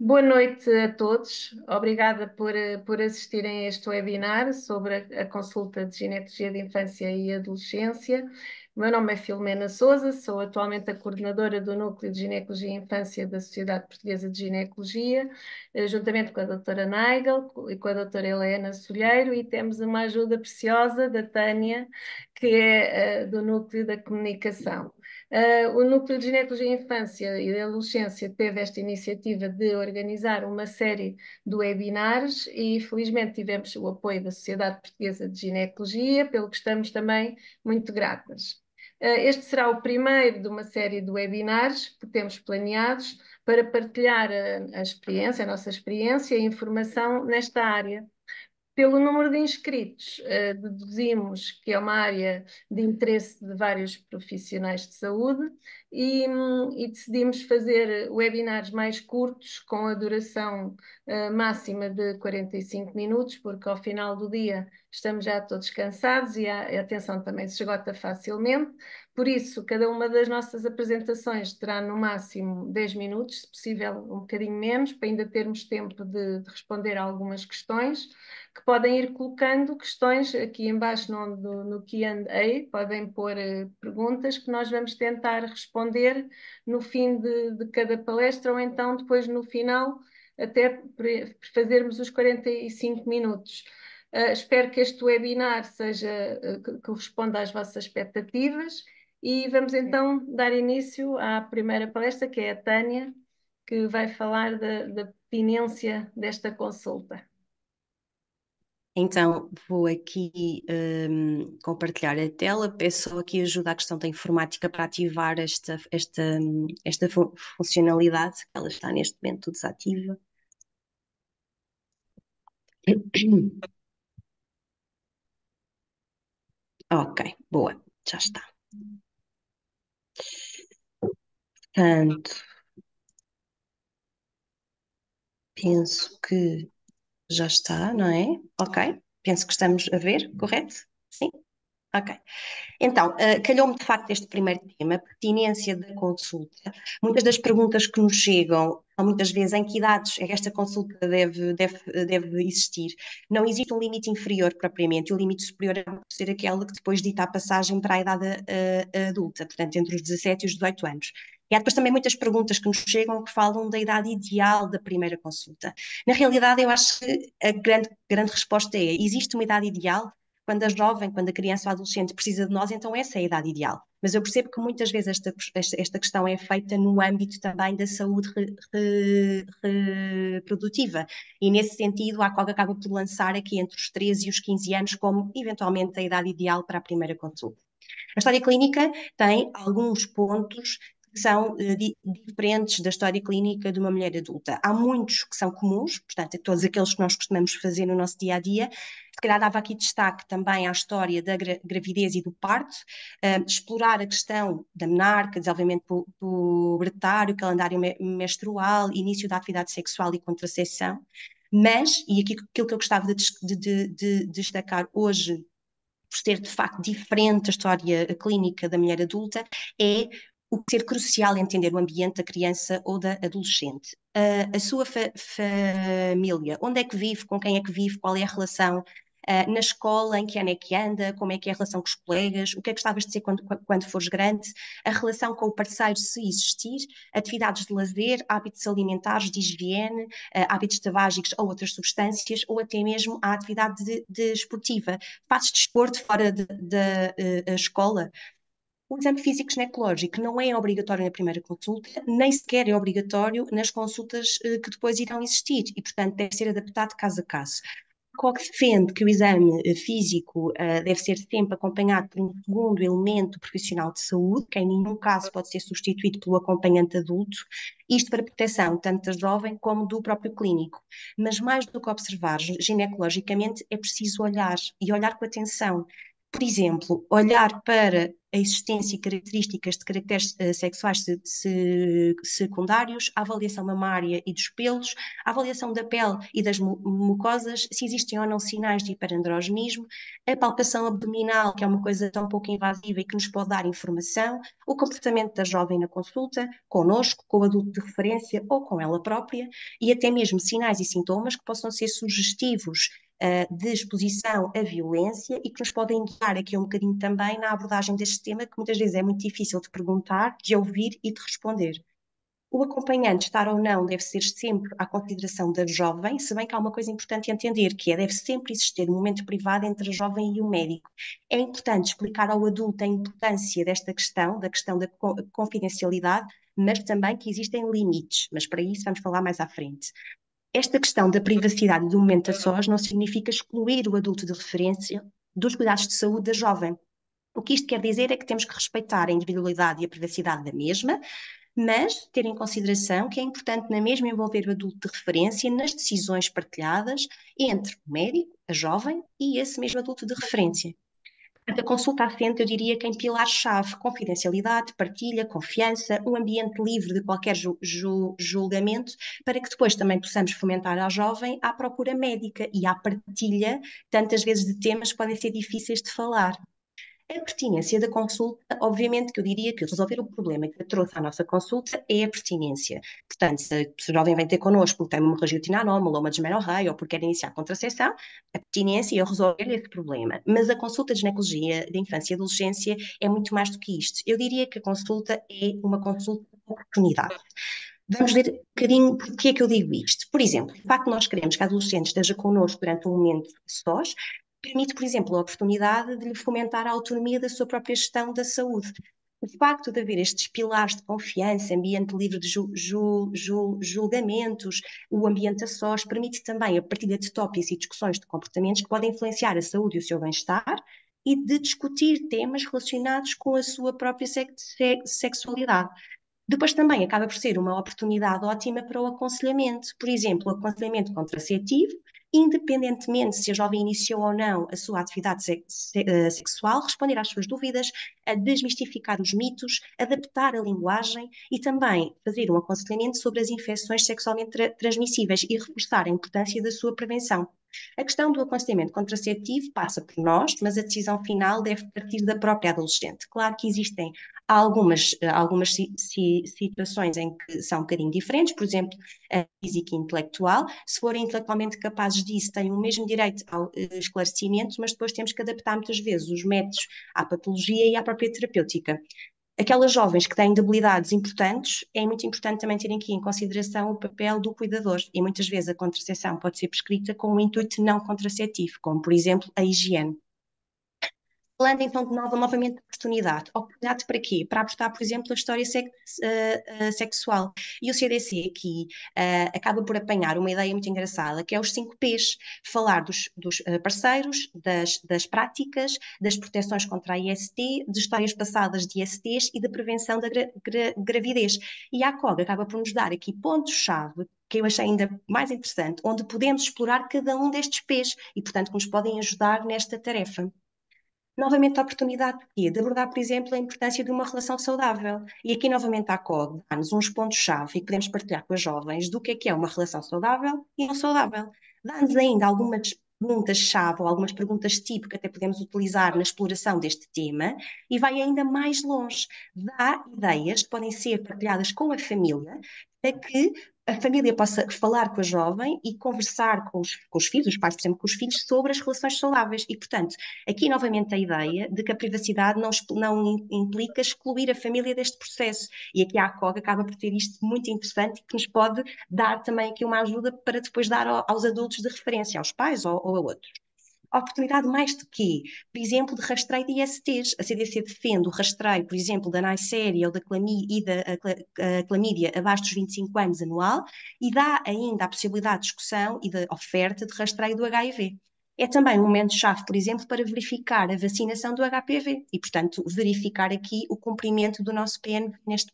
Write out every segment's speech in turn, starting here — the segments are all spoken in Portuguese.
Boa noite a todos. Obrigada por assistirem a este webinar sobre a consulta de ginecologia de infância e adolescência. O meu nome é Filomena Sousa, sou atualmente a coordenadora do Núcleo de Ginecologia e Infância da Sociedade Portuguesa de Ginecologia, juntamente com a doutora Naigel e com a doutora Helena Solheiro, e temos uma ajuda preciosa da Tânia, que é do Núcleo da Comunicação. O Núcleo de Ginecologia e Infância e da Adolescência teve esta iniciativa de organizar uma série de webinars e felizmente tivemos o apoio da Sociedade Portuguesa de Ginecologia, pelo que estamos também muito gratas. Este será o primeiro de uma série de webinars que temos planeados para partilhar a experiência, a nossa experiência e informação nesta área. Pelo número de inscritos, deduzimos que é uma área de interesse de vários profissionais de saúde e decidimos fazer webinars mais curtos, com a duração máxima de 45 minutos, porque ao final do dia estamos já todos cansados e a atenção também se esgota facilmente. Por isso, cada uma das nossas apresentações terá no máximo 10 minutos, se possível um bocadinho menos, para ainda termos tempo de responder a algumas questões que podem ir colocando questões aqui embaixo no Q&A, podem pôr perguntas que nós vamos tentar responder no fim de cada palestra ou então depois no final, até fazermos os 45 minutos. Espero que este webinar que corresponda às vossas expectativas e vamos então dar início à primeira palestra, que é a Tânia, que vai falar da pertinência desta consulta. Então, vou aqui compartilhar a tela. Peço só aqui ajuda à questão da informática para ativar esta funcionalidade, que ela está neste momento desativa. Ok, boa, já está. Portanto, penso que já está, não é? Ok, penso que estamos a ver, correto? Sim? Ok. Então, calhou-me de facto este primeiro tema, a pertinência da consulta. Muitas das perguntas que nos chegam são muitas vezes em que idades é que esta consulta deve existir. Não existe um limite inferior propriamente, e o limite superior é ser aquele que depois dita a passagem para a idade adulta, portanto, entre os 17 e os 18 anos. E há depois também muitas perguntas que nos chegam que falam da idade ideal da primeira consulta. Na realidade, eu acho que a grande resposta é: existe uma idade ideal? Quando a jovem, quando a criança ou adolescente precisa de nós, então essa é a idade ideal. Mas eu percebo que muitas vezes esta questão é feita no âmbito também da saúde reprodutiva. E nesse sentido, a COG acaba por lançar aqui entre os 13 e os 15 anos como eventualmente a idade ideal para a primeira consulta. A história clínica tem alguns pontos que são diferentes da história clínica de uma mulher adulta. Há muitos que são comuns, portanto, todos aqueles que nós costumamos fazer no nosso dia a dia. Se calhar dava aqui destaque também à história da gravidez e do parto, explorar a questão da menarca, desenvolvimento pubertário, calendário menstrual, início da atividade sexual e contracepção. Mas, e aqui aquilo que eu gostava de destacar hoje, por ser de facto diferente a história clínica da mulher adulta, é o ser crucial entender o ambiente da criança ou da adolescente. A sua família, onde é que vive, com quem é que vive, qual é a relação, na escola, em que ano é que anda, como é que é a relação com os colegas, o que é que gostavas de ser quando fores grande, a relação com o parceiro, se existir, atividades de lazer, hábitos alimentares, de higiene, hábitos tabágicos ou outras substâncias, ou até mesmo a atividade esportiva. Fazes desporto fora da escola? O exame físico ginecológico não é obrigatório na primeira consulta, nem sequer é obrigatório nas consultas que depois irão existir e, portanto, deve ser adaptado caso a caso. A COG defende que o exame físico deve ser sempre acompanhado por um segundo elemento profissional de saúde, que em nenhum caso pode ser substituído pelo acompanhante adulto, isto para proteção tanto da jovem como do próprio clínico. Mas mais do que observar ginecologicamente, é preciso olhar, e olhar com atenção. Por exemplo, olhar para a existência e características de caracteres sexuais secundários, a avaliação mamária e dos pelos, a avaliação da pele e das mucosas, se existem ou não sinais de hiperandrogenismo, a palpação abdominal, que é uma coisa tão pouco invasiva e que nos pode dar informação, o comportamento da jovem na consulta, connosco, com o adulto de referência ou com ela própria, e até mesmo sinais e sintomas que possam ser sugestivos de exposição à violência e que nos podem guiar aqui um bocadinho também na abordagem deste tema, que muitas vezes é muito difícil de perguntar, de ouvir e de responder. O acompanhante, estar ou não, deve ser sempre à consideração da jovem, se bem que há uma coisa importante a entender, que é deve sempre existir um momento privado entre a jovem e o médico. É importante explicar ao adulto a importância desta questão, da questão da confidencialidade, mas também que existem limites, mas para isso vamos falar mais à frente. Esta questão da privacidade do momento a sós não significa excluir o adulto de referência dos cuidados de saúde da jovem. O que isto quer dizer é que temos que respeitar a individualidade e a privacidade da mesma, mas ter em consideração que é importante na mesma envolver o adulto de referência nas decisões partilhadas entre o médico, a jovem e esse mesmo adulto de referência. A consulta assenta, eu diria, que em pilares-chave: confidencialidade, partilha, confiança, um ambiente livre de qualquer julgamento, para que depois também possamos fomentar à jovem à procura médica e à partilha, tantas vezes de temas que podem ser difíceis de falar. A pertinência da consulta, obviamente que eu diria que resolver o problema que trouxe à nossa consulta é a pertinência. Portanto, se o jovem vem ter connosco porque tem uma hemorragia anómala ou uma desmenorreia ou porque quer iniciar contracepção, a pertinência é eu resolver esse problema. Mas a consulta de ginecologia de infância e adolescência é muito mais do que isto. Eu diria que a consulta é uma consulta de oportunidade. Vamos ver um bocadinho porque é que eu digo isto. Por exemplo, o facto de nós queremos que a adolescente esteja connosco durante um momento sós, permite, por exemplo, a oportunidade de lhe fomentar a autonomia da sua própria gestão da saúde. O facto de haver estes pilares de confiança, ambiente livre de julgamentos, o ambiente a sós, permite também a partilha de tópicos e discussões de comportamentos que podem influenciar a saúde e o seu bem-estar e de discutir temas relacionados com a sua própria sexualidade. Depois também acaba por ser uma oportunidade ótima para o aconselhamento. Por exemplo, o aconselhamento contraceptivo, independentemente se a jovem iniciou ou não a sua atividade sexual, responder às suas dúvidas, a desmistificar os mitos, adaptar a linguagem e também fazer um aconselhamento sobre as infecções sexualmente transmissíveis e reforçar a importância da sua prevenção. A questão do aconselhamento contraceptivo passa por nós, mas a decisão final deve partir da própria adolescente. Claro que existem algumas situações em que são um bocadinho diferentes, por exemplo, a física e intelectual. Se forem intelectualmente capazes disso, têm o mesmo direito ao esclarecimento, mas depois temos que adaptar muitas vezes os métodos à patologia e à própria terapêutica. Aquelas jovens que têm debilidades importantes, é muito importante também terem aqui em consideração o papel do cuidador. E muitas vezes a contracepção pode ser prescrita com um intuito não contraceptivo, como por exemplo a higiene. Falando então de novamente de oportunidade. Oportunidade para quê? Para apostar, por exemplo, a história sexual. E o CDC aqui acaba por apanhar uma ideia muito engraçada, que é os 5 Ps. Falar dos parceiros, das práticas, das proteções contra a IST, de histórias passadas de ISTs e da prevenção da gravidez. E a ACOG acaba por nos dar aqui pontos-chave que eu achei ainda mais interessante, onde podemos explorar cada um destes P's e, portanto, que nos podem ajudar nesta tarefa. Novamente a oportunidade de abordar, por exemplo, a importância de uma relação saudável. E aqui novamente a COG dá-nos uns pontos-chave e podemos partilhar com as jovens do que é uma relação saudável e não saudável. Dá-nos ainda algumas perguntas-chave ou algumas perguntas tipo que até podemos utilizar na exploração deste tema e vai ainda mais longe. Dá ideias que podem ser partilhadas com a família para que a família possa falar com a jovem e conversar com os filhos, os pais, por exemplo, com os filhos, sobre as relações saudáveis. E, portanto, aqui novamente a ideia de que a privacidade não implica excluir a família deste processo. E aqui a ACOG acaba por ter isto muito interessante e que nos pode dar também aqui uma ajuda para depois dar aos adultos de referência, aos pais ou a outros. A oportunidade mais do que, por exemplo, de rastreio de ISTs. A CDC defende o rastreio, por exemplo, da Neisseria ou da clamídia abaixo dos 25 anos anual e dá ainda a possibilidade de discussão e de oferta de rastreio do HIV. É também um momento-chave, por exemplo, para verificar a vacinação do HPV e, portanto, verificar aqui o cumprimento do nosso PN neste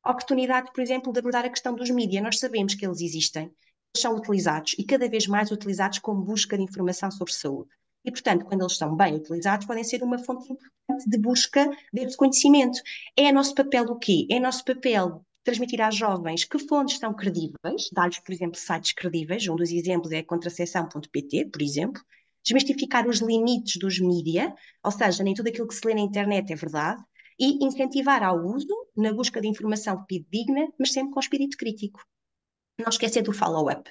oportunidade, por exemplo, de abordar a questão dos mídias. Nós sabemos que eles existem, eles são utilizados e cada vez mais utilizados como busca de informação sobre saúde. e, portanto, quando eles estão bem utilizados, podem ser uma fonte importante de busca desse conhecimento. É nosso papel o quê? É nosso papel transmitir às jovens que fontes são credíveis, dar-lhes, por exemplo, sites credíveis. Um dos exemplos é contracepção.pt, por exemplo. Desmistificar os limites dos mídia, ou seja, nem tudo aquilo que se lê na internet é verdade, e incentivar ao uso na busca de informação fidedigna, mas sempre com espírito crítico. Não esquecer do follow-up.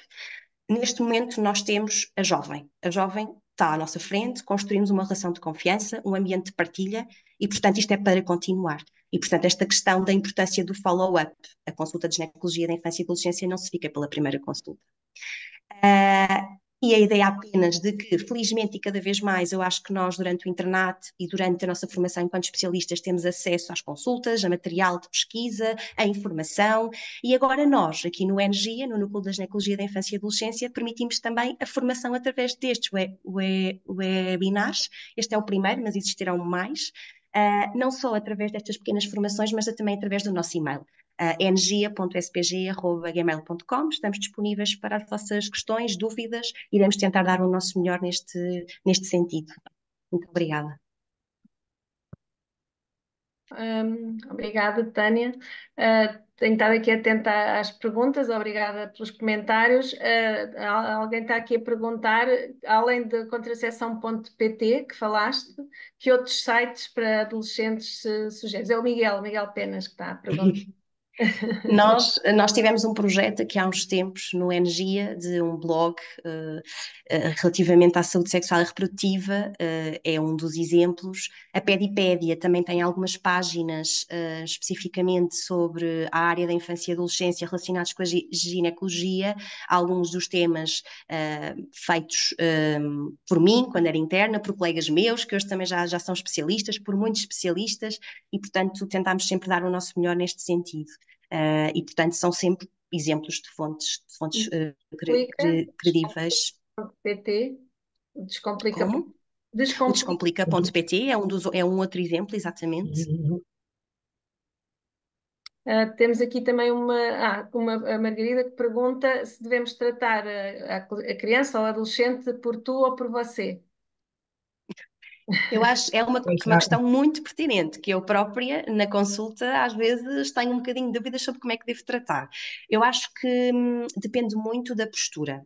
Neste momento, nós temos a jovem. A jovem está à nossa frente, construímos uma relação de confiança, um ambiente de partilha e, portanto, isto é para continuar. E, portanto, esta questão da importância do follow-up, a consulta de ginecologia da infância e adolescência não se fica pela primeira consulta. E a ideia apenas de que, felizmente e cada vez mais, eu acho que nós, durante o internato e durante a nossa formação enquanto especialistas, temos acesso às consultas, a material de pesquisa, a informação, e agora nós, aqui no NGIA, no Núcleo da Ginecologia da Infância e Adolescência, permitimos também a formação através destes webinars. Este é o primeiro, mas existirão mais, não só através destas pequenas formações, mas também através do nosso e-mail. Energia.spg.gmail.com. Estamos disponíveis para as vossas questões, dúvidas, iremos tentar dar o nosso melhor neste sentido. Muito obrigada. Obrigada, Tânia. Tenho estado aqui atenta às perguntas, obrigada pelos comentários. Alguém está aqui a perguntar, além de contracepção.pt que falaste, que outros sites para adolescentes sugeres? É o Miguel Penas que está a perguntar. Nós tivemos um projeto aqui há uns tempos no Energia de um blog relativamente à saúde sexual e reprodutiva, é um dos exemplos. A Pedipédia também tem algumas páginas especificamente sobre a área da infância e adolescência relacionados com a ginecologia, alguns dos temas feitos por mim, quando era interna, por colegas meus, que hoje também já são especialistas, por muitos especialistas, e portanto tentámos sempre dar o nosso melhor neste sentido. E, portanto, são sempre exemplos de fontes credíveis. PT, descomplica. Como? O Descomplica.pt é um outro exemplo, exatamente. Temos aqui também a Margarida que pergunta se devemos tratar a criança ou adolescente por tu ou por você. Eu acho é uma questão muito pertinente, que eu própria, na consulta, às vezes tenho um bocadinho de dúvidas sobre como é que devo tratar. Eu acho que depende muito da postura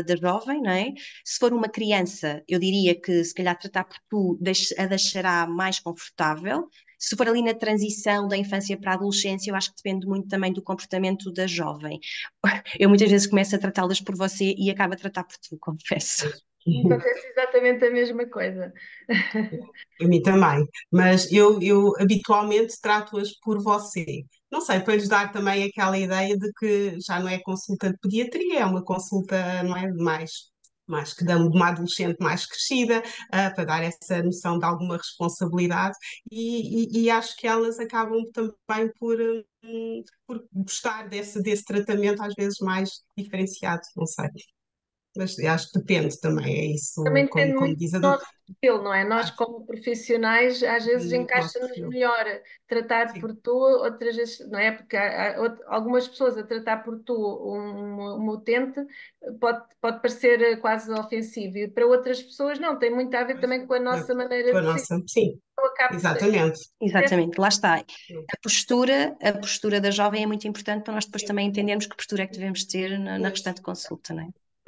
da jovem, não é? Se for uma criança, eu diria que se calhar tratar por tu a deixará mais confortável. Se for ali na transição da infância para a adolescência, eu acho que depende muito também do comportamento da jovem. Eu muitas vezes começo a tratá-las por você e acabo a tratar por tu, confesso. Acontece exatamente a mesma coisa. A mim também, mas eu habitualmente trato-as por você. Não sei, para lhes dar também aquela ideia de que já não é consulta de pediatria, é uma consulta, não é, mais que de uma adolescente mais crescida, para dar essa noção de alguma responsabilidade e acho que elas acabam também por gostar desse tratamento às vezes mais diferenciado, não sei. Mas acho que depende também, é Também isso, depende como muito diz a do doutora. nosso perfil, não é? Nós, como profissionais, às vezes Nosso encaixa-nos perfil. melhor tratar Sim, por tu, outras vezes, não é? Porque há algumas pessoas a tratar por tu um utente pode parecer quase ofensivo, e para outras pessoas não, tem muito a ver também com a nossa maneira com a de ser. nossa, sim, Eu acabo por ser. exatamente. Exatamente, lá está. A postura da jovem é muito importante para nós depois Sim, também entendermos que postura é que devemos ter na pois, restante consulta, não é?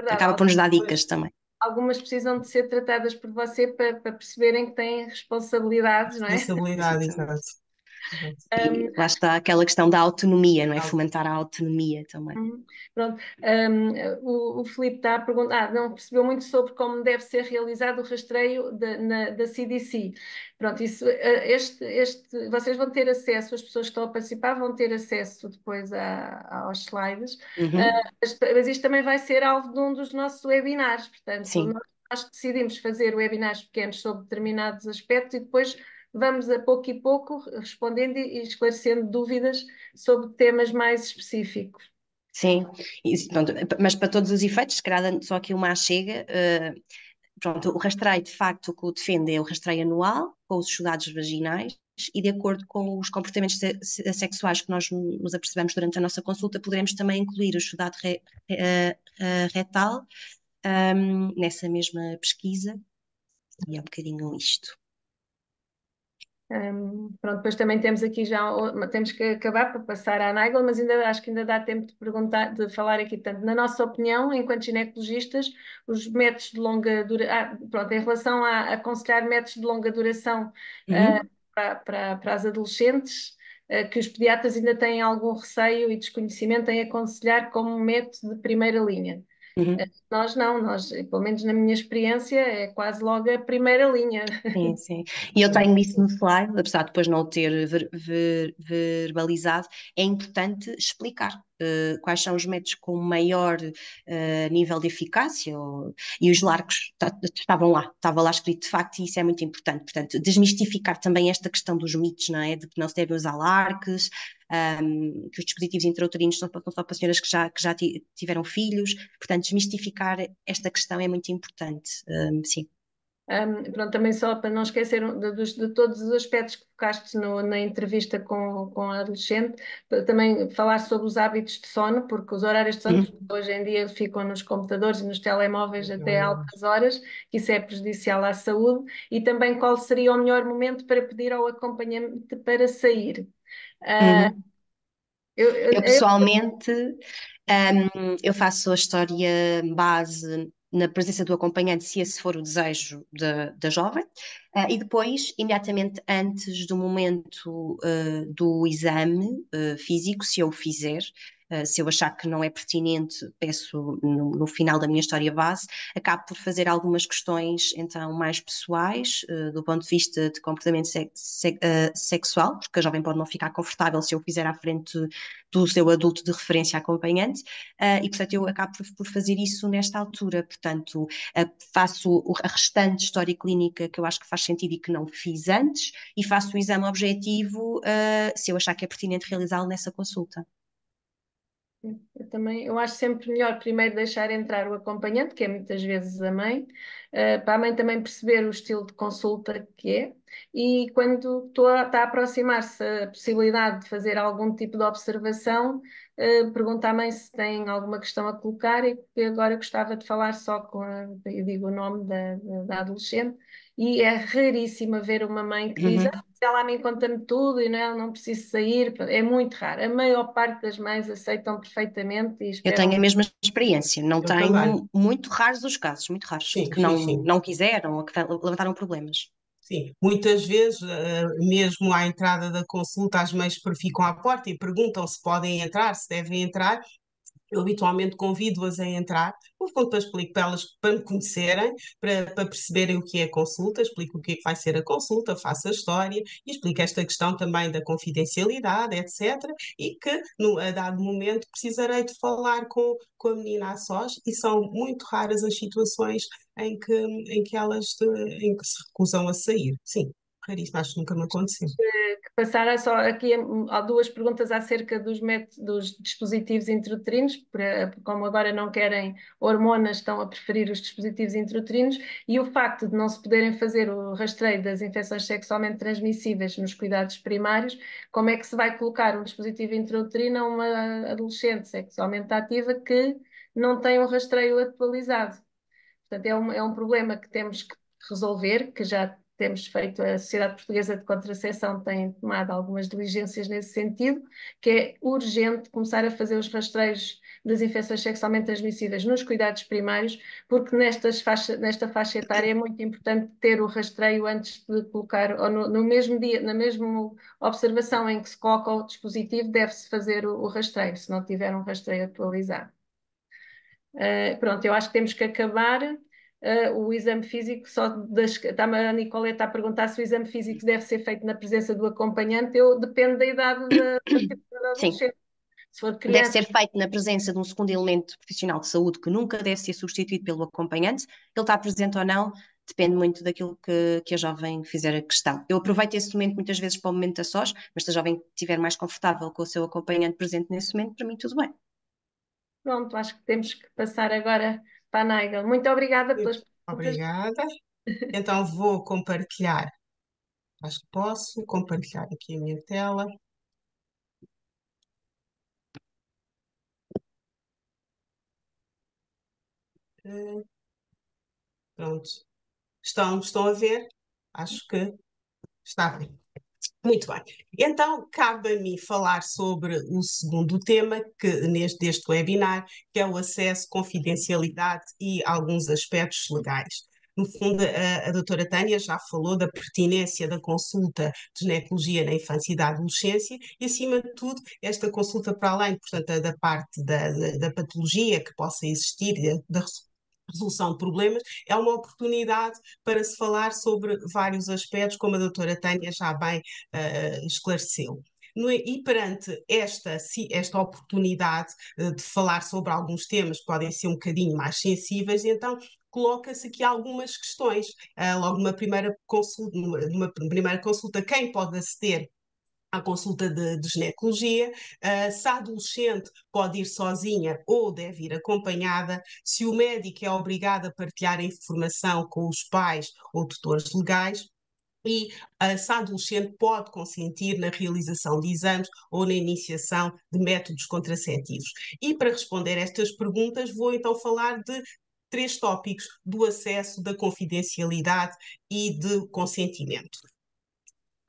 Acaba por Verdade, nos dar pois, dicas também. algumas precisam de ser tratadas por você para perceberem que têm responsabilidades, não é? responsabilidade, Exatamente. exato. Exato. E lá está aquela questão da autonomia, não é? Fomentar a autonomia também. Pronto. O Filipe está a perguntar, não percebeu muito sobre como deve ser realizado o rastreio da CDC. Pronto, isso, vocês vão ter acesso, as pessoas que estão a participar vão ter acesso depois aos slides, Uhum. mas isto também vai ser alvo de um dos nossos webinars, portanto, Sim, nós decidimos fazer webinars pequenos sobre determinados aspectos e depois vamos a pouco e pouco respondendo e esclarecendo dúvidas sobre temas mais específicos. sim. Pronto, mas para todos os efeitos, se calhar dando só aqui uma chega, pronto, o rastreio de facto o que o defende é o rastreio anual, com os estudados vaginais, e de acordo com os comportamentos sexuais que nós nos apercebemos durante a nossa consulta, poderemos também incluir o estudado retal nessa mesma pesquisa. E é um bocadinho isto. Pronto, depois também temos aqui já, temos que acabar para passar à Nigel, mas ainda acho que ainda dá tempo de perguntar, de falar aqui. Portanto, na nossa opinião, enquanto ginecologistas, os métodos de longa duração, pronto, em relação a aconselhar métodos de longa duração Uhum. para as adolescentes, que os pediatras ainda têm algum receio e desconhecimento em aconselhar como método de primeira linha. Uhum. Nós não, nós, pelo menos na minha experiência, é quase logo a primeira linha. Sim, sim. E eu tenho isso no slide, apesar de depois não o ter verbalizado, é importante explicar quais são os métodos com maior nível de eficácia e os largos estavam lá, estava lá escrito de facto e isso é muito importante. Portanto, desmistificar também esta questão dos mitos, não é? De que não se devem usar larques, que os dispositivos intrauterinos são só para senhoras que já tiveram filhos. Portanto, desmistificar esta questão é muito importante. Sim. Pronto, também só para não esquecer de todos os aspectos que focaste na entrevista com a adolescente, também falar sobre os hábitos de sono, porque os horários de sono Uhum. hoje em dia ficam nos computadores e nos telemóveis até altas horas, que isso é prejudicial à saúde, e também qual seria o melhor momento para pedir ao acompanhamento para sair. Ah, Uhum. eu, Eu eu, pessoalmente, eu faço a história base na presença do acompanhante, se esse for o desejo da jovem, e depois, imediatamente antes do momento do exame físico, se eu o fizer, se eu achar que não é pertinente, peço no final da minha história base, acabo por fazer algumas questões, então, mais pessoais, do ponto de vista de comportamento sexual, porque a jovem pode não ficar confortável se eu fizer à frente do seu adulto de referência acompanhante, e portanto eu acabo por fazer isso nesta altura, portanto faço a restante história clínica que eu acho que faz sentido e que não fiz antes, e faço o exame objetivo se eu achar que é pertinente realizá-lo nessa consulta. Eu também, eu acho sempre melhor primeiro deixar entrar o acompanhante, que é muitas vezes a mãe, para a mãe também perceber o estilo de consulta que é, e quando está a aproximar-se a possibilidade de fazer algum tipo de observação, pergunta à mãe se tem alguma questão a colocar e que agora gostava de falar só eu digo o nome da adolescente, e é raríssimo ver uma mãe que diz, Uhum. ela a mim conta-me tudo e não preciso sair, é muito raro. A maior parte das mães aceitam perfeitamente e Eu tenho esperam. a mesma experiência, não Eu também. tenho muito raros os casos, muito raros, Sim, que sim, não, sim. não quiseram ou que levantaram problemas. Sim, muitas vezes, mesmo à entrada da consulta, as mães ficam à porta e perguntam se podem entrar, se devem entrar. Eu habitualmente convido-as a entrar, no fundo para explicar para elas, para me conhecerem, para perceberem o que é a consulta, explico o que é que vai ser a consulta, faço a história e explico esta questão também da confidencialidade, etc. E que, a dado momento, precisarei de falar com a menina a sós e são muito raras as situações em que em que se recusam a sair. Sim, raríssimo, acho que nunca me aconteceu. Que passar só aqui há duas perguntas acerca dos dispositivos intrauterinos, como agora não querem hormonas, estão a preferir os dispositivos intrauterinos, e o facto de não se poderem fazer o rastreio das infecções sexualmente transmissíveis nos cuidados primários, como é que se vai colocar um dispositivo intrauterino a uma adolescente sexualmente ativa que não tem um rastreio atualizado? Portanto, é um problema que temos que resolver, que já temos feito, a Sociedade Portuguesa de Contracepção tem tomado algumas diligências nesse sentido, que é urgente começar a fazer os rastreios das infecções sexualmente transmissíveis nos cuidados primários, porque nesta faixa etária é muito importante ter o rastreio antes de colocar, ou no mesmo dia, na mesma observação em que se coloca o dispositivo, deve-se fazer o rastreio, se não tiver um rastreio atualizado. Pronto, eu acho que temos que acabar o exame físico. A Nicoleta a perguntar se o exame físico deve ser feito na presença do acompanhante. Depende da idade da Sim, adolescente. Se for de deve criança, ser feito na presença de um segundo elemento profissional de saúde que nunca deve ser substituído pelo acompanhante. Ele está presente ou não, depende muito daquilo que a jovem fizer a questão. Eu aproveito esse momento muitas vezes para o momento a sós, mas se a jovem estiver mais confortável com o seu acompanhante presente nesse momento, para mim tudo bem. pronto, acho que temos que passar agora para a Nigel. Muito obrigada pelas perguntas. Obrigada. Então vou compartilhar. Acho que posso compartilhar aqui a minha tela. Eh, Pronto. Estão a ver? Acho que está bem. Muito bem. Então, cabe a mim falar sobre o segundo tema deste webinar, que é o acesso, confidencialidade e alguns aspectos legais. No fundo, a doutora Tânia já falou da pertinência da consulta de ginecologia na infância e da adolescência e, acima de tudo, esta consulta para além, portanto, da parte da patologia que possa existir, da resolução de problemas, é uma oportunidade para se falar sobre vários aspectos, como a doutora Tânia já bem esclareceu. E perante esta oportunidade de falar sobre alguns temas que podem ser um bocadinho mais sensíveis, então coloca-se aqui algumas questões. Logo numa primeira consulta, quem pode aceder à consulta de ginecologia, se a adolescente pode ir sozinha ou deve ir acompanhada, se o médico é obrigado a partilhar a informação com os pais ou tutores legais, e se a adolescente pode consentir na realização de exames ou na iniciação de métodos contraceptivos. E para responder estas perguntas, vou então falar de três tópicos: do acesso, da confidencialidade e de consentimento.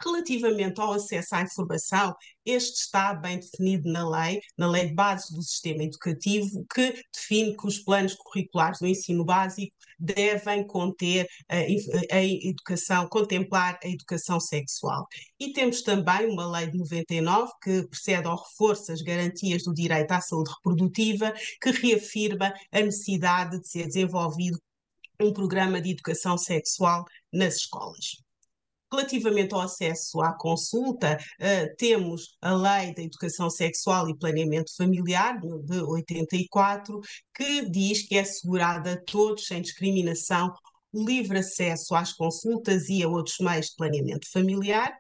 Relativamente ao acesso à informação, este está bem definido na lei de base do sistema educativo, que define que os planos curriculares do ensino básico devem conter a educação, contemplar a educação sexual. E temos também uma lei de 99, que precede ao reforço das garantias do direito à saúde reprodutiva, que reafirma a necessidade de ser desenvolvido um programa de educação sexual nas escolas. Relativamente ao acesso à consulta, temos a Lei da Educação Sexual e Planeamento Familiar, de 84, que diz que é assegurada a todos, sem discriminação, o livre acesso às consultas e a outros meios de planeamento familiar.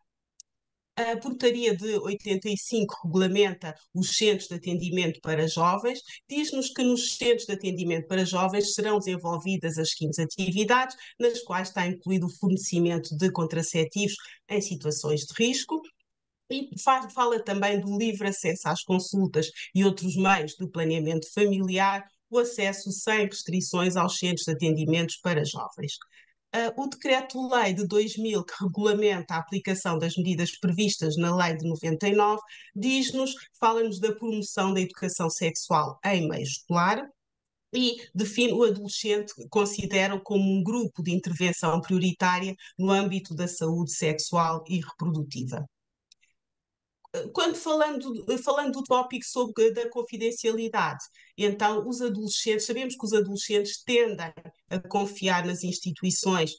A portaria de 85 regulamenta os centros de atendimento para jovens, diz-nos que nos centros de atendimento para jovens serão desenvolvidas as seguintes atividades, nas quais está incluído o fornecimento de contraceptivos em situações de risco. E fala também do livre acesso às consultas e outros meios de planeamento familiar, o acesso sem restrições aos centros de atendimentos para jovens. O Decreto-Lei de 2000, que regulamenta a aplicação das medidas previstas na Lei de 99, fala-nos da promoção da educação sexual em meio escolar e define o adolescente, considera como um grupo de intervenção prioritária no âmbito da saúde sexual e reprodutiva. Quando falando do tópico da confidencialidade, então sabemos que os adolescentes tendem a confiar nas instituições,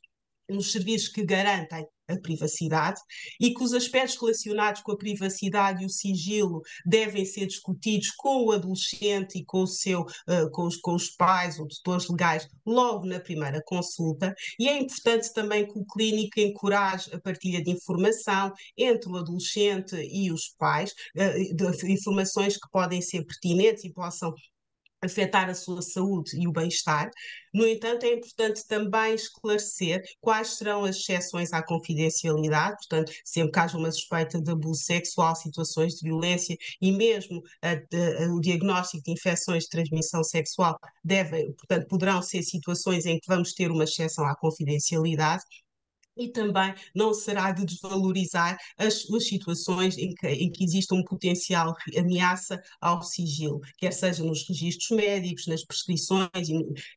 nos serviços que garantem a privacidade e que os aspectos relacionados com a privacidade e o sigilo devem ser discutidos com o adolescente e com os pais ou tutores legais logo na primeira consulta, e é importante também que o clínico encoraje a partilha de informação entre o adolescente e os pais, de informações que podem ser pertinentes e possam afetar a sua saúde e o bem-estar. No entanto, é importante também esclarecer quais serão as exceções à confidencialidade, portanto, sempre que haja uma suspeita de abuso sexual, situações de violência e mesmo o diagnóstico de infecções de transmissão sexual portanto, poderão ser situações em que vamos ter uma exceção à confidencialidade. E também não será de desvalorizar as situações em que existe um potencial ameaça ao sigilo, quer seja nos registros médicos, nas prescrições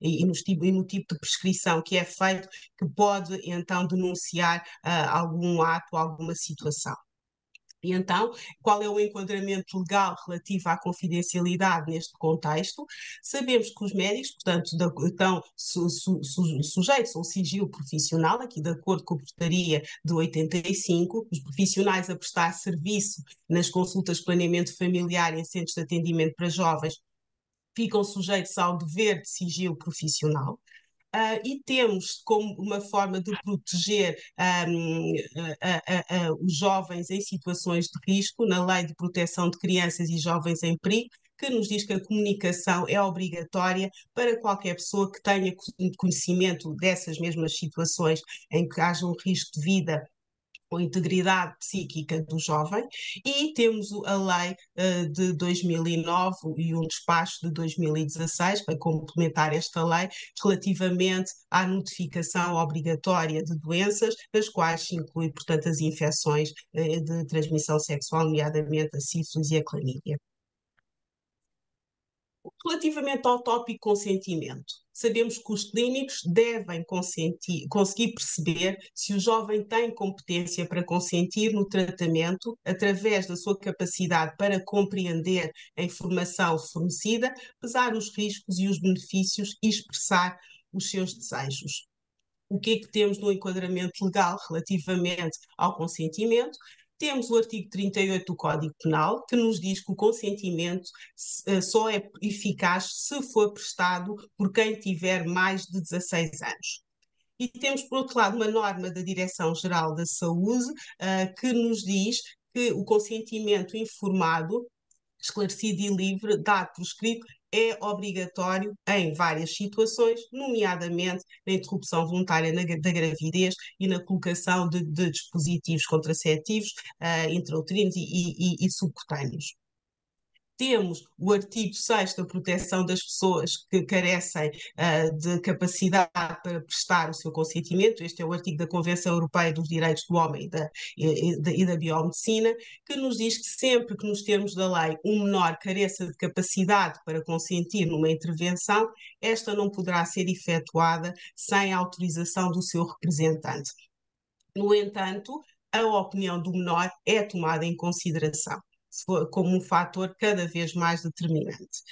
e no tipo de prescrição que é feito, que pode então denunciar algum ato, alguma situação. E então, qual é o enquadramento legal relativo à confidencialidade neste contexto? Sabemos que os médicos, portanto, estão sujeitos ao sigilo profissional, aqui de acordo com a portaria de 85, os profissionais a prestar serviço nas consultas de planeamento familiar em centros de atendimento para jovens ficam sujeitos ao dever de sigilo profissional. E temos como uma forma de proteger os jovens em situações de risco, na Lei de Proteção de Crianças e Jovens em Perigo, que nos diz que a comunicação é obrigatória para qualquer pessoa que tenha conhecimento dessas mesmas situações em que haja um risco de vida com a integridade psíquica do jovem, e temos a lei de 2009 e um despacho de 2016 para complementar esta lei relativamente à notificação obrigatória de doenças, das quais se inclui, portanto, as infecções de transmissão sexual, nomeadamente a sífilis e a clamídia. Relativamente ao tópico consentimento, sabemos que os clínicos devem conseguir perceber se o jovem tem competência para consentir no tratamento através da sua capacidade para compreender a informação fornecida, pesar os riscos e os benefícios e expressar os seus desejos. O que é que temos no enquadramento legal relativamente ao consentimento? Temos o artigo 38 do Código Penal, que nos diz que o consentimento só é eficaz se for prestado por quem tiver mais de 16 anos. E temos, por outro lado, uma norma da Direção-Geral da Saúde, que nos diz que o consentimento informado, esclarecido e livre, dado por escrito, é obrigatório em várias situações, nomeadamente na interrupção voluntária da gravidez e na colocação de dispositivos contraceptivos intrauterinos e subcutâneos. Temos o artigo 6º da proteção das pessoas que carecem de capacidade para prestar o seu consentimento. Este é o artigo da Convenção Europeia dos Direitos do Homem e da Biomedicina, que nos diz que sempre que nos termos da lei um menor careça de capacidade para consentir numa intervenção, esta não poderá ser efetuada sem a autorização do seu representante. No entanto, a opinião do menor é tomada em consideração como um fator cada vez mais determinante.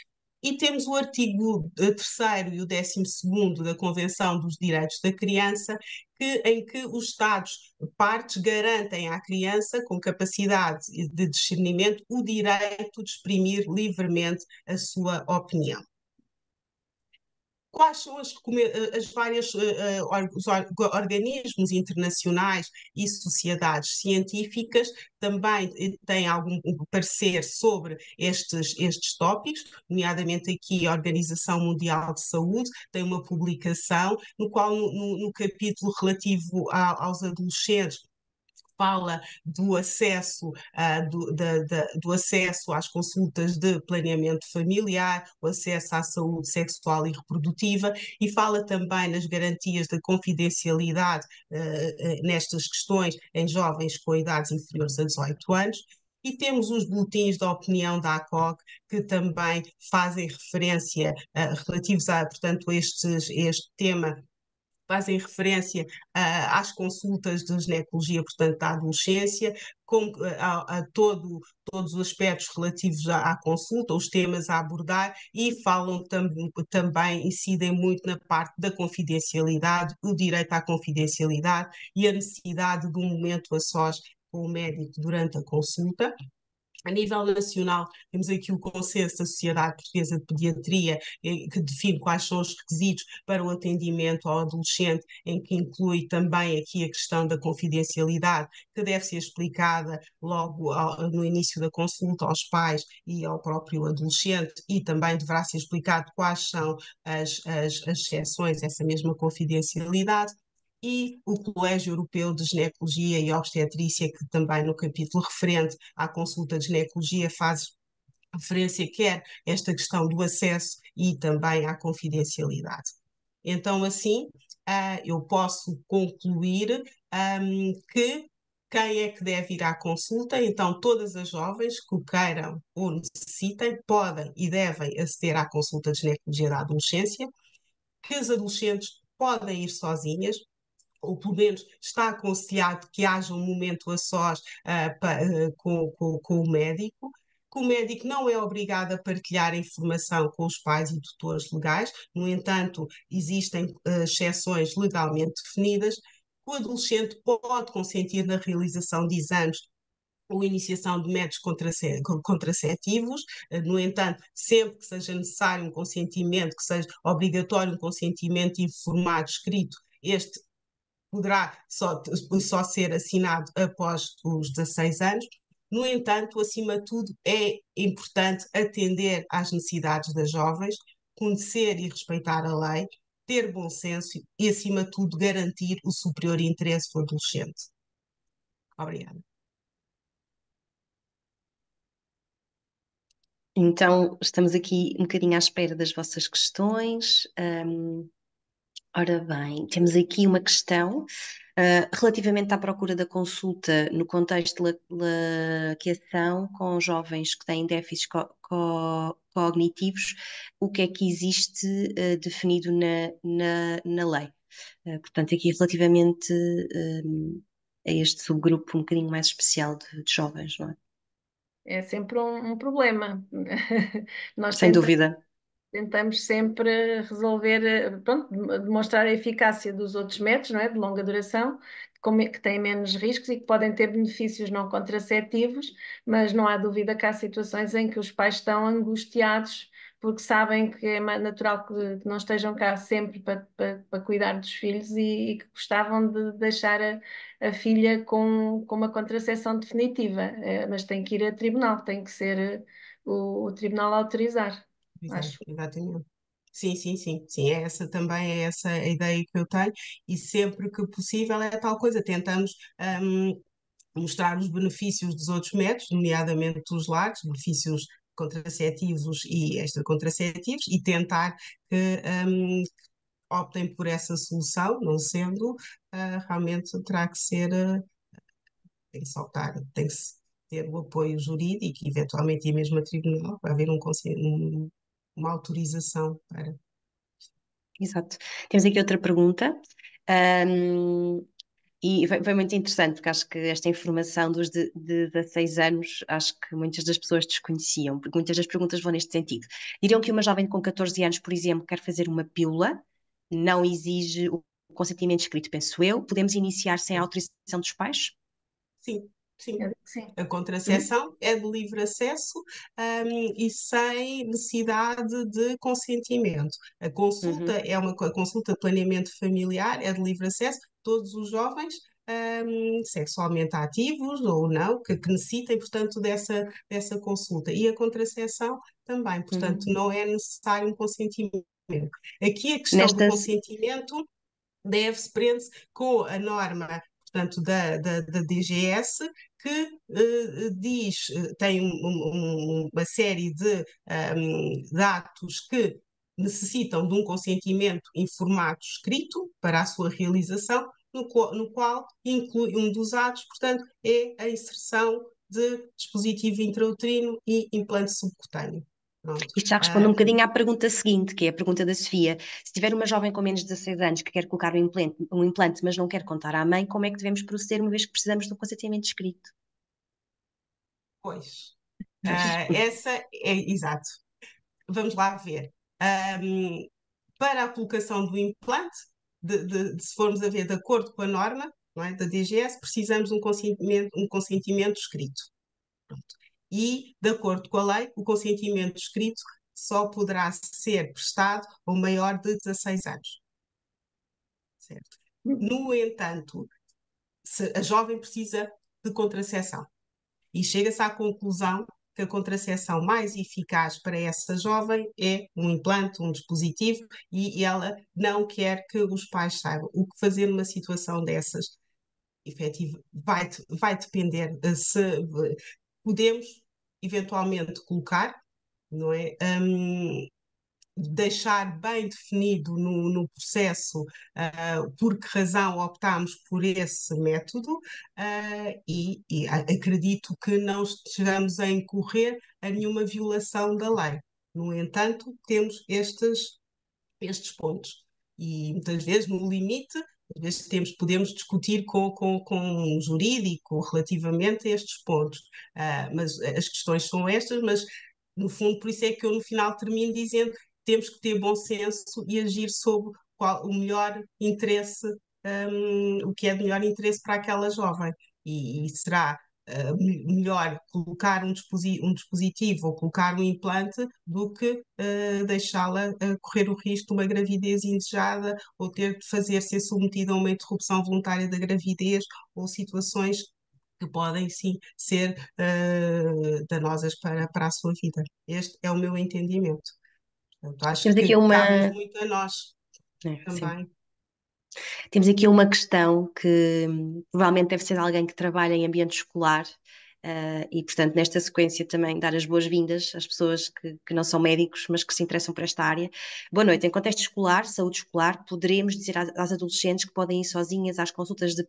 E temos o artigo 3º e o 12º da Convenção dos Direitos da Criança, em que os Estados-partes garantem à criança com capacidade de discernimento o direito de exprimir livremente a sua opinião. Quais são as várias os organismos internacionais e sociedades científicas também têm algum parecer sobre estes tópicos, nomeadamente aqui a Organização Mundial de Saúde tem uma publicação no qual no capítulo relativo aos adolescentes fala do acesso, do acesso às consultas de planeamento familiar, o acesso à saúde sexual e reprodutiva, e fala também nas garantias da confidencialidade nestas questões em jovens com idades inferiores a 18 anos. E temos os boletins de opinião da ACOG, que também fazem referência relativos portanto, a este tema, fazem referência às consultas de ginecologia, portanto, da adolescência, a todos os aspectos relativos à consulta, os temas a abordar, e falam também, incidem muito na parte da confidencialidade, o direito à confidencialidade e a necessidade de um momento a sós com o médico durante a consulta. A nível nacional, temos aqui o consenso da Sociedade Portuguesa de Pediatria, que define quais são os requisitos para o atendimento ao adolescente, em que inclui também aqui a questão da confidencialidade, que deve ser explicada logo no início da consulta aos pais e ao próprio adolescente, e também deverá ser explicado quais são as exceções a essa mesma confidencialidade. E o Colégio Europeu de Ginecologia e Obstetrícia, que também no capítulo referente à consulta de ginecologia faz referência quer esta questão do acesso e também à confidencialidade. Então, assim, eu posso concluir que quem é que deve ir à consulta? Então, todas as jovens que o queiram ou necessitem podem e devem aceder à consulta de ginecologia da adolescência, que as adolescentes podem ir sozinhas, ou pelo menos está aconselhado que haja um momento a sós com o médico, que o médico não é obrigado a partilhar a informação com os pais e tutores legais, no entanto, existem exceções legalmente definidas, que o adolescente pode consentir na realização de exames ou iniciação de métodos contraceptivos, no entanto, sempre que seja necessário um consentimento, que seja obrigatório um consentimento informado, escrito, este poderá só ser assinado após os 16 anos. No entanto, acima de tudo, é importante atender às necessidades das jovens, conhecer e respeitar a lei, ter bom senso e, acima de tudo, garantir o superior interesse do adolescente. Obrigada. Então, estamos aqui um bocadinho à espera das vossas questões. Ora bem, temos aqui uma questão relativamente à procura da consulta no contexto de laqueação com jovens que têm déficits cognitivos, o que é que existe definido na lei? Portanto, aqui relativamente a este subgrupo um bocadinho mais especial de jovens, não é? É sempre um problema. Nós Sem dúvida. tentamos sempre resolver, pronto, demonstrar a eficácia dos outros métodos, não é, de longa duração, que têm menos riscos e que podem ter benefícios não contraceptivos, mas não há dúvida que há situações em que os pais estão angustiados porque sabem que é natural que não estejam cá sempre para cuidar dos filhos e que gostavam de deixar a filha com uma contracepção definitiva, mas tem que ir a tribunal, tem que ser o tribunal a autorizar. Exato, Acho. exatamente. Sim, sim, sim, sim, é essa a ideia que eu tenho e sempre que possível é tal coisa, tentamos mostrar os benefícios dos outros métodos, nomeadamente dos lares, benefícios contraceptivos e extracontraceptivos e tentar que optem por essa solução, não sendo, realmente terá que ser, tem que saltar, tem que ter o apoio jurídico e eventualmente ir mesmo a tribunal para haver uma autorização para. Exato. Temos aqui outra pergunta. Ahm, e foi muito interessante, porque acho que esta informação dos de 16 anos, acho que muitas das pessoas desconheciam, porque muitas das perguntas vão neste sentido. Diriam que uma jovem com 14 anos, por exemplo, quer fazer uma pílula, não exige o consentimento escrito, penso eu. Podemos iniciar sem a autorização dos pais? Sim, sim. Eu digo que sim. A Hum? contracepção é de livre acesso, e sem necessidade de consentimento. A consulta Uhum, a consulta de planeamento familiar é de livre acesso. Todos os jovens, sexualmente ativos ou não, que necessitem, portanto, dessa consulta. E a contracepção também, portanto, uhum. não é necessário um consentimento. Aqui a questão do Nestas, consentimento deve-se prende-se com a norma, portanto, da DGS, que diz, tem uma série de atos que necessitam de um consentimento informado escrito para a sua realização, no qual inclui um dos atos, portanto, é a inserção de dispositivo intrauterino e implante subcutâneo. Pronto. isto já responde um bocadinho à pergunta seguinte, que é a pergunta da Sofia. Se tiver uma jovem com menos de 16 anos que quer colocar um implante, mas não quer contar à mãe, como é que devemos proceder, uma vez que precisamos de um consentimento escrito? Pois. Pois. Essa é exato. Vamos lá ver. Ahm, para a colocação do implante, se formos a ver de acordo com a norma, não é, da DGS, precisamos de um consentimento escrito. E, de acordo com a lei, o consentimento escrito só poderá ser prestado ao maior de 16 anos. Certo? No entanto, se a jovem precisa de contracepção e chega-se à conclusão que a contracepção mais eficaz para essa jovem é um implante, um dispositivo, e ela não quer que os pais saibam. O que fazer numa situação dessas? Efetivo, vai depender se podemos eventualmente colocar, não é? Deixar bem definido no processo, por que razão optámos por esse método, e acredito que não estejamos a incorrer a nenhuma violação da lei. No entanto, temos estes pontos. E muitas vezes, no limite, às vezes podemos discutir com um jurídico relativamente a estes pontos. Mas as questões são estas, mas no fundo, por isso é que eu no final termino dizendo que temos que ter bom senso e agir sobre o melhor interesse, o que é de melhor interesse para aquela jovem. E será melhor colocar um dispositivo ou colocar um implante do que deixá-la correr o risco de uma gravidez indesejada ou ter de ser submetida a uma interrupção voluntária da gravidez ou situações que podem sim ser danosas para a sua vida. Este é o meu entendimento. Portanto, acho Temos aqui que cabe-nos uma. muito a nós Sim. também. Temos aqui uma questão que provavelmente deve ser de alguém que trabalha em ambiente escolar, e, portanto, nesta sequência também dar as boas-vindas às pessoas que não são médicos, mas que se interessam por esta área. Boa noite. Em contexto escolar, saúde escolar, poderemos dizer às adolescentes que podem ir sozinhas às consultas de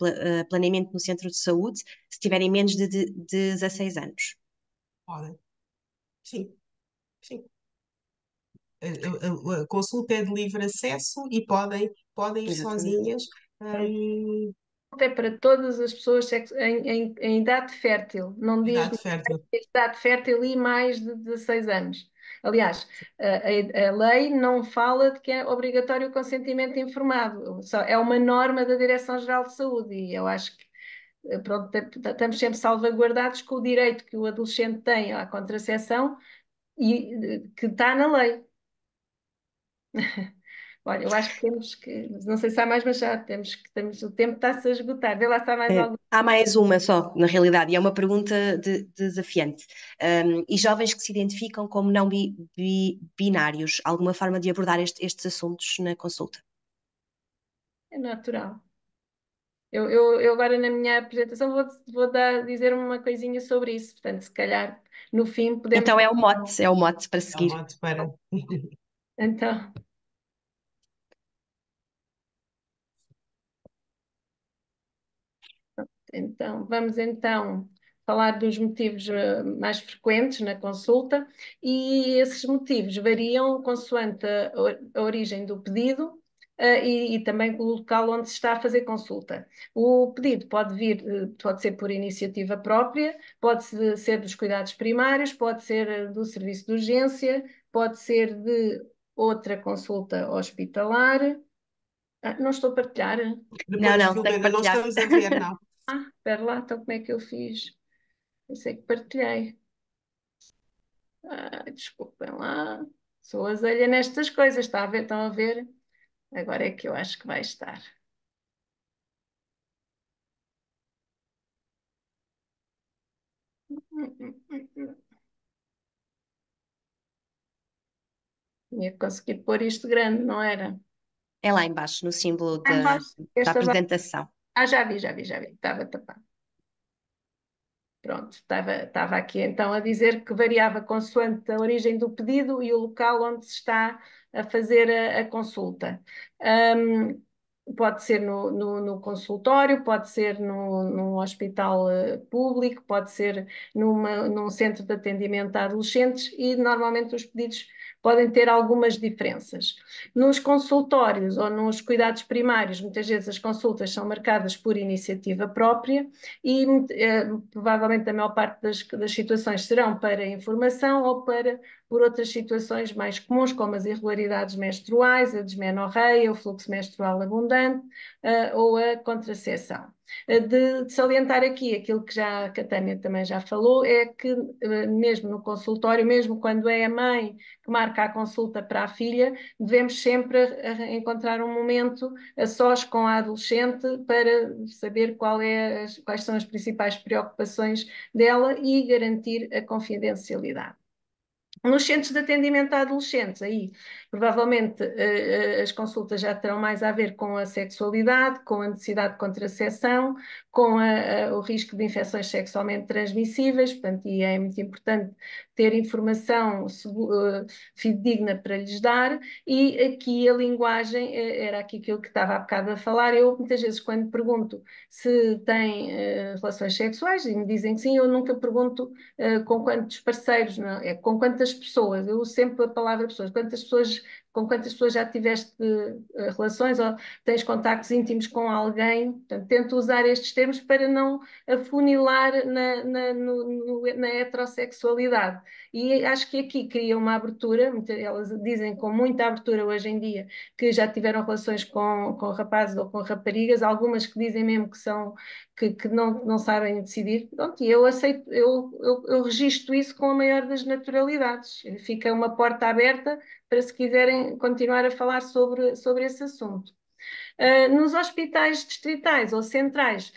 planeamento no centro de saúde se tiverem menos de 16 anos? Podem. Sim, sim. A consulta é de livre acesso e podem ir Exatamente. sozinhas. hum, É para todas as pessoas em idade fértil, não diz Idade fértil. idade fértil e mais de 16 anos. Aliás, a lei não fala de que é obrigatório o consentimento informado, é uma norma da Direção-Geral de Saúde e eu acho que pronto, estamos sempre salvaguardados com o direito que o adolescente tem à contracepção e que está na lei. Olha, eu acho que temos que, não sei se há mais, mas já temos, o tempo está-se a esgotar. Vê lá se há mais algum. Há mais uma só, na realidade, e é uma pergunta desafiante. E jovens que se identificam como não binários, alguma forma de abordar estes assuntos na consulta? É natural. Eu agora na minha apresentação dizer uma coisinha sobre isso, portanto, se calhar no fim podemos. Então é o mote para É um seguir. modo para. Então, vamos então falar dos motivos mais frequentes na consulta e esses motivos variam consoante a origem do pedido e também o local onde se está a fazer consulta. O pedido pode vir, pode ser por iniciativa própria, pode ser dos cuidados primários, pode ser do serviço de urgência, pode ser de outra consulta hospitalar. Não estou a partilhar. Não, Depois, não, tem que Filomena, não partilhar. estamos a ver, não. Espera lá, então como é que eu fiz? Eu sei que partilhei. Desculpem lá. Sou azelha nestas coisas, está a ver? Estão a ver? Agora é que eu acho que vai estar. Tinha conseguido pôr isto grande, não era? É lá embaixo, no símbolo Ah, embaixo. da Esta vai. apresentação. Já vi. Estava tapado. Pronto, estava aqui então a dizer que variava consoante a origem do pedido e o local onde se está a fazer a consulta. Pode ser no consultório, pode ser num hospital público, pode ser num centro de atendimento a adolescentes e normalmente os pedidos podem ter algumas diferenças. Nos consultórios ou nos cuidados primários, muitas vezes as consultas são marcadas por iniciativa própria e provavelmente a maior parte das situações serão para informação ou por outras situações mais comuns, como as irregularidades menstruais, a desmenorreia, o fluxo menstrual abundante ou a contracepção. De salientar aqui aquilo que a Tânia também já falou, é que mesmo no consultório, mesmo quando é a mãe que marca a consulta para a filha, devemos sempre encontrar um momento a sós com a adolescente para saber quais são as principais preocupações dela e garantir a confidencialidade. Nos centros de atendimento a adolescentes, aí provavelmente as consultas já terão mais a ver com a sexualidade, com a necessidade de contracepção, com o risco de infecções sexualmente transmissíveis, portanto, e é muito importante ter informação fidedigna para lhes dar, e aqui a linguagem, era aqui aquilo que estava há bocado a falar, eu muitas vezes quando pergunto se têm relações sexuais, e me dizem que sim, eu nunca pergunto com quantos parceiros, não é? Com quantas pessoas, eu uso sempre a palavra pessoas, com quantas pessoas já tiveste relações ou tens contactos íntimos com alguém, portanto, tento usar estes termos para não afunilar na heterossexualidade. E acho que aqui cria uma abertura, elas dizem com muita abertura hoje em dia que já tiveram relações com rapazes ou com raparigas, algumas que dizem mesmo que não sabem decidir. Pronto, e eu aceito, eu registro isso com a maior das naturalidades. Fica uma porta aberta para se quiserem continuar a falar sobre esse assunto. Nos hospitais distritais ou centrais,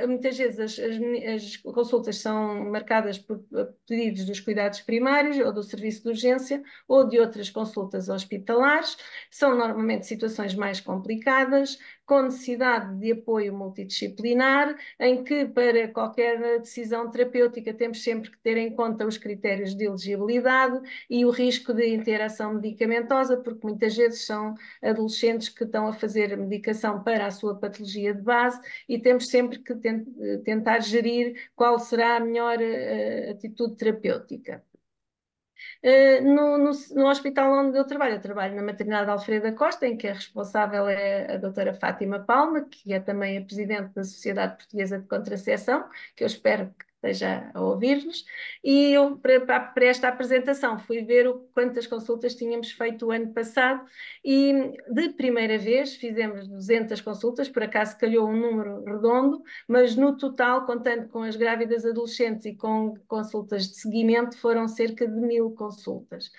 muitas vezes as consultas são marcadas por pedidos dos cuidados primários ou do serviço de urgência ou de outras consultas hospitalares. São normalmente situações mais complicadas, com necessidade de apoio multidisciplinar, em que para qualquer decisão terapêutica temos sempre que ter em conta os critérios de elegibilidade e o risco de interação medicamentosa, porque muitas vezes são adolescentes que estão a fazer medicação para a sua patologia de base e temos sempre que tentar gerir qual será a melhor atitude terapêutica. No hospital onde eu trabalho na maternidade Alfreda Costa, em que a responsável é a doutora Fátima Palma, que é também a presidente da Sociedade Portuguesa de Contraceção, que eu espero que esteja a ouvir-nos, e eu, para esta apresentação, fui ver quantas consultas tínhamos feito o ano passado, e de primeira vez fizemos 200 consultas, por acaso calhou um número redondo, mas no total, contando com as grávidas adolescentes e com consultas de seguimento, foram cerca de 1000 consultas.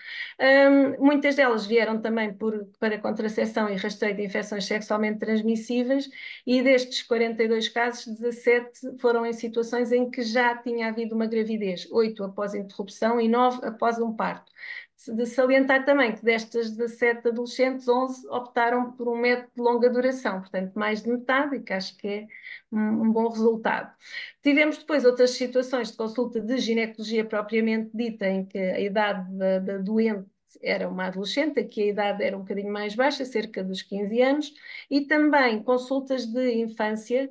Muitas delas vieram também para contraceção e rastreio de infecções sexualmente transmissíveis, e destes 42 casos, 17 foram em situações em que já tinha havido uma gravidez, 8 após interrupção e 9 após um parto. De salientar também que destas 17 adolescentes, 11 optaram por um método de longa duração, portanto mais de metade, e que acho que é um bom resultado. Tivemos depois outras situações de consulta de ginecologia propriamente dita, em que a idade da doente era uma adolescente, aqui a idade era um bocadinho mais baixa, cerca dos 15 anos, e também consultas de infância,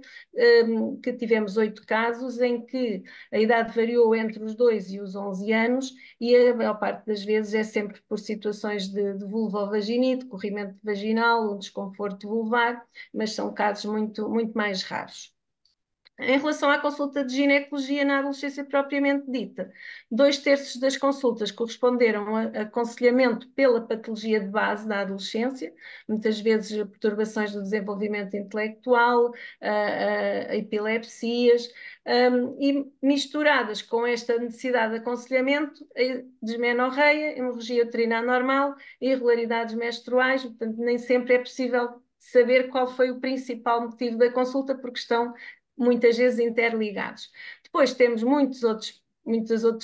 que tivemos 8 casos, em que a idade variou entre os 2 e os 11 anos, e a maior parte das vezes é sempre por situações de vulvovaginite, corrimento vaginal, um desconforto vulvar, mas são casos muito, muito mais raros. Em relação à consulta de ginecologia na adolescência propriamente dita, 2/3 das consultas corresponderam a aconselhamento pela patologia de base da adolescência, muitas vezes perturbações do desenvolvimento intelectual, epilepsias, e misturadas com esta necessidade de aconselhamento, desmenorreia, hemorragia uterina anormal, irregularidades menstruais, portanto nem sempre é possível saber qual foi o principal motivo da consulta, porque estão muitas vezes interligados. Depois temos muitos outros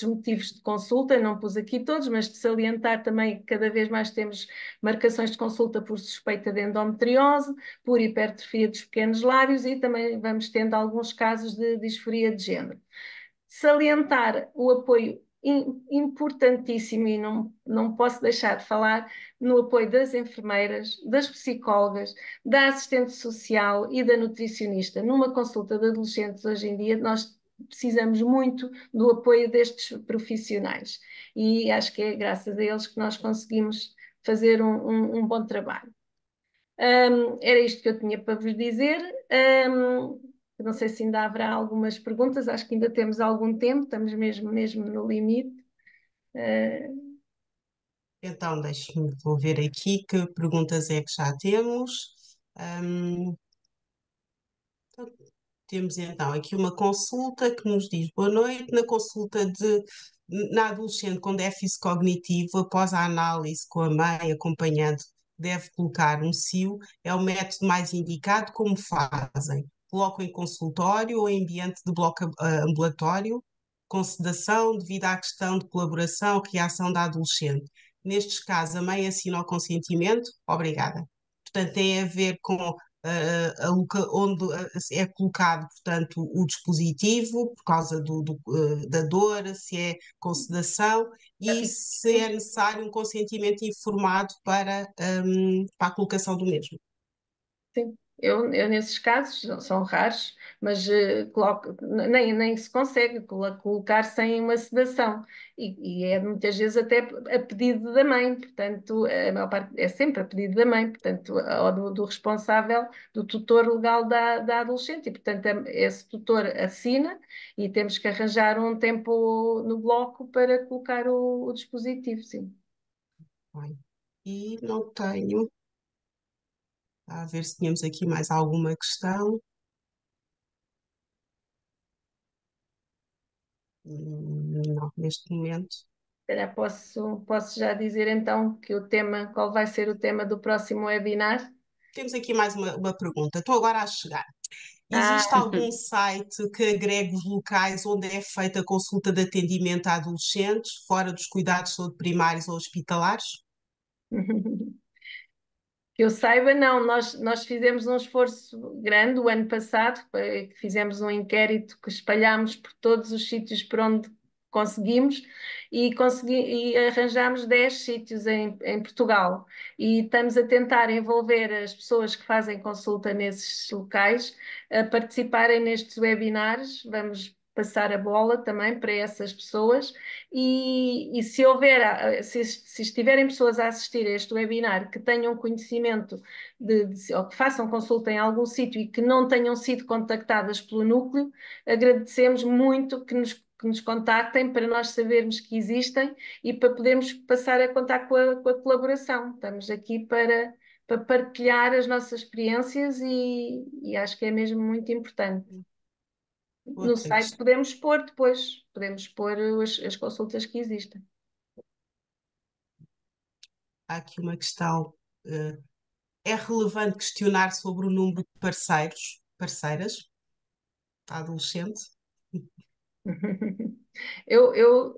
motivos de consulta, não pus aqui todos, mas de salientar também que cada vez mais temos marcações de consulta por suspeita de endometriose, por hipertrofia dos pequenos lábios, e também vamos tendo alguns casos de disforia de género. Salientar o apoio importantíssimo, e não posso deixar de falar, no apoio das enfermeiras, das psicólogas, da assistente social e da nutricionista. Numa consulta de adolescentes hoje em dia, nós precisamos muito do apoio destes profissionais, e acho que é graças a eles que nós conseguimos fazer um bom trabalho. Era isto que eu tinha para vos dizer. Não sei se ainda haverá algumas perguntas, acho que ainda temos algum tempo, estamos mesmo no limite. Então, deixe-me, vou ver aqui que perguntas é que já temos. Hum, então, temos então aqui uma consulta que nos diz: boa noite. Na adolescente com déficit cognitivo, após a análise com a mãe acompanhando, deve colocar um SIO. É o método mais indicado? Como fazem? Colocam em consultório ou em ambiente de bloco ambulatório? Com sedação, devido à questão de colaboração, reação da adolescente. Nestes casos, a mãe assina o consentimento? Obrigada. Portanto, tem a ver com onde é colocado, portanto, o dispositivo, por causa da dor, se é com sedação e se é necessário um consentimento informado para a colocação do mesmo. Sim, eu nesses casos, são raros, mas nem se consegue colocar sem uma sedação, e é muitas vezes até a pedido da mãe, portanto, a maior parte é sempre a pedido da mãe, portanto, ou do responsável, do tutor legal da adolescente, e portanto esse tutor assina, e temos que arranjar um tempo no bloco para colocar o dispositivo, sim. Bem, e não tenho. A ver se tínhamos aqui mais alguma questão. Não, neste momento. Calhar posso já dizer então qual vai ser o tema do próximo webinar? Temos aqui mais uma pergunta. Estou agora a chegar. Ah, Existe algum site que agregue os locais onde é feita a consulta de atendimento a adolescentes, fora dos cuidados de saúde primários ou hospitalares? Que eu saiba, não. Nós fizemos um esforço grande o ano passado, que fizemos um inquérito que espalhámos por todos os sítios por onde conseguimos e arranjámos 10 sítios em Portugal. E estamos a tentar envolver as pessoas que fazem consulta nesses locais a participarem nestes webinars. Vamos passar a bola também para essas pessoas e se houver, se estiverem pessoas a assistir a este webinar que tenham conhecimento ou que façam consulta em algum sítio e que não tenham sido contactadas pelo núcleo, agradecemos muito que nos contactem para nós sabermos que existem e para podermos passar a contar com a colaboração. Estamos aqui para partilhar as nossas experiências e acho que é mesmo muito importante. No Outra site questão. podemos pôr depois, podemos pôr as consultas que existem. Há aqui uma questão. É relevante questionar sobre o número de parceiras, adolescente? Eu,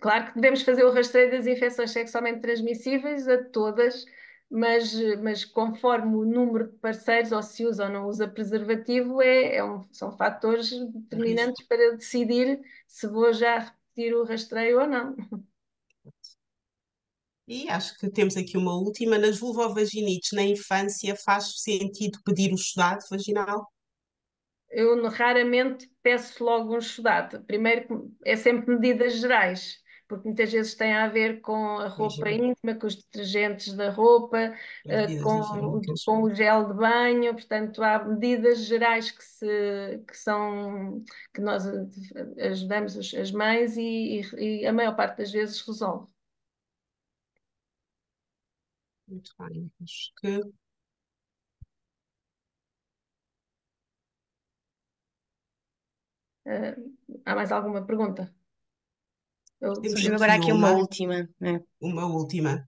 claro que devemos fazer o rastreio das infecções sexualmente transmissíveis a todas, mas conforme o número de parceiros, ou se usa ou não usa preservativo, são fatores De risco. determinantes para decidir se vou já repetir o rastreio ou não. E acho que temos aqui uma última. Nas vulvovaginites, na infância, faz sentido pedir o estudado vaginal? Eu raramente peço logo um estudado. Primeiro, é sempre medidas gerais, porque muitas vezes tem a ver com a roupa Higiene, íntima, com os detergentes da roupa, medidas higiênicas. com o gel de banho. Portanto, há medidas gerais que nós ajudamos as mães e a maior parte das vezes resolve. Muito bem. Acho que Eh, Há mais alguma pergunta? temos Surgiu agora aqui aqui uma última, né? uma última.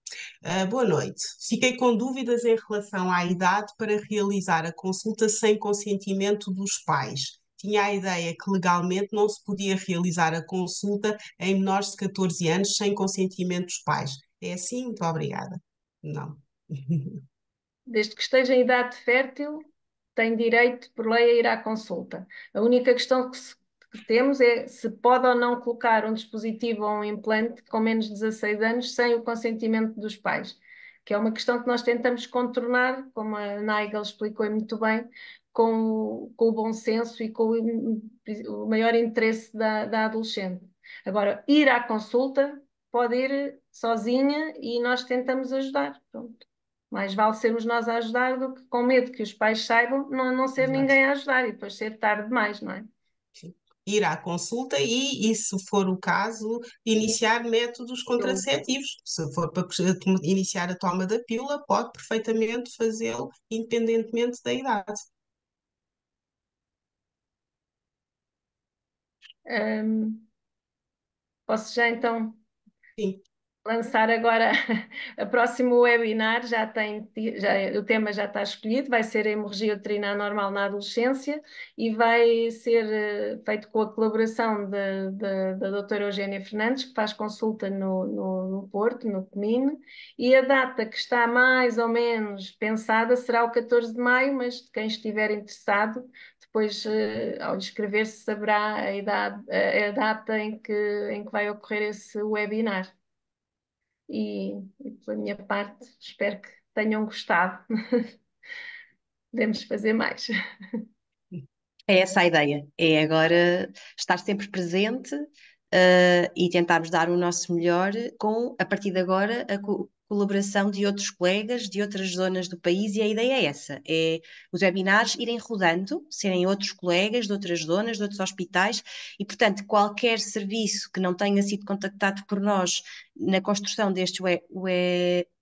Boa noite. Fiquei com dúvidas em relação à idade para realizar a consulta sem consentimento dos pais. Tinha a ideia que legalmente não se podia realizar a consulta em menores de 14 anos sem consentimento dos pais. É assim? Muito obrigada. Não. Desde que esteja em idade fértil, tem direito, por lei, a ir à consulta. A única questão que temos é se pode ou não colocar um dispositivo ou um implante com menos de 16 anos sem o consentimento dos pais, que é uma questão que nós tentamos contornar, como a Nigel explicou muito bem, com o bom senso e com o maior interesse da adolescente. Agora, ir à consulta pode ir sozinha e nós tentamos ajudar. Pronto. Mais vale sermos nós a ajudar do que com medo que os pais saibam, não ser Exato. ninguém a ajudar e depois ser tarde demais, não é? Sim. Ir à consulta e, se for o caso, iniciar métodos Eu, contraceptivos. Se for para iniciar a toma da pílula, pode perfeitamente fazê-lo, independentemente da idade. posso já então Sim, lançar agora a próximo webinar, o tema já está escolhido, vai ser a hemorragia uterina anormal na adolescência e vai ser feito com a colaboração da doutora Eugénia Fernandes, que faz consulta no Porto, no CMIN, e a data que está mais ou menos pensada será o 14 de maio, mas quem estiver interessado, depois ao inscrever-se saberá a data em que vai ocorrer esse webinar e pela minha parte, espero que tenham gostado. Podemos fazer mais. É essa a ideia, é agora estar sempre presente, e tentarmos dar o nosso melhor com, a partir de agora, a colaboração de outros colegas de outras zonas do país e a ideia é essa, é os webinars irem rodando, serem outros colegas de outras zonas, de outros hospitais e, portanto, qualquer serviço que não tenha sido contactado por nós na construção destes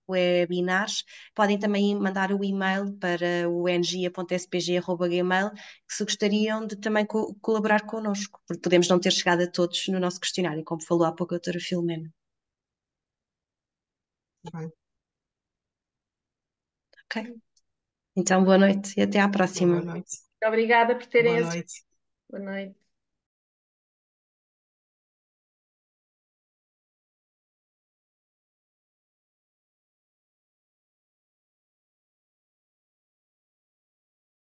webinars, podem também mandar o e-mail para o energia.spg@gmail que se gostariam de também colaborar connosco, porque podemos não ter chegado a todos no nosso questionário, como falou há pouco a doutora Filomena. bem. Ok? Então, boa noite e até à Boa próxima. noite. Obrigada por terem Boa assistido. noite. Boa noite.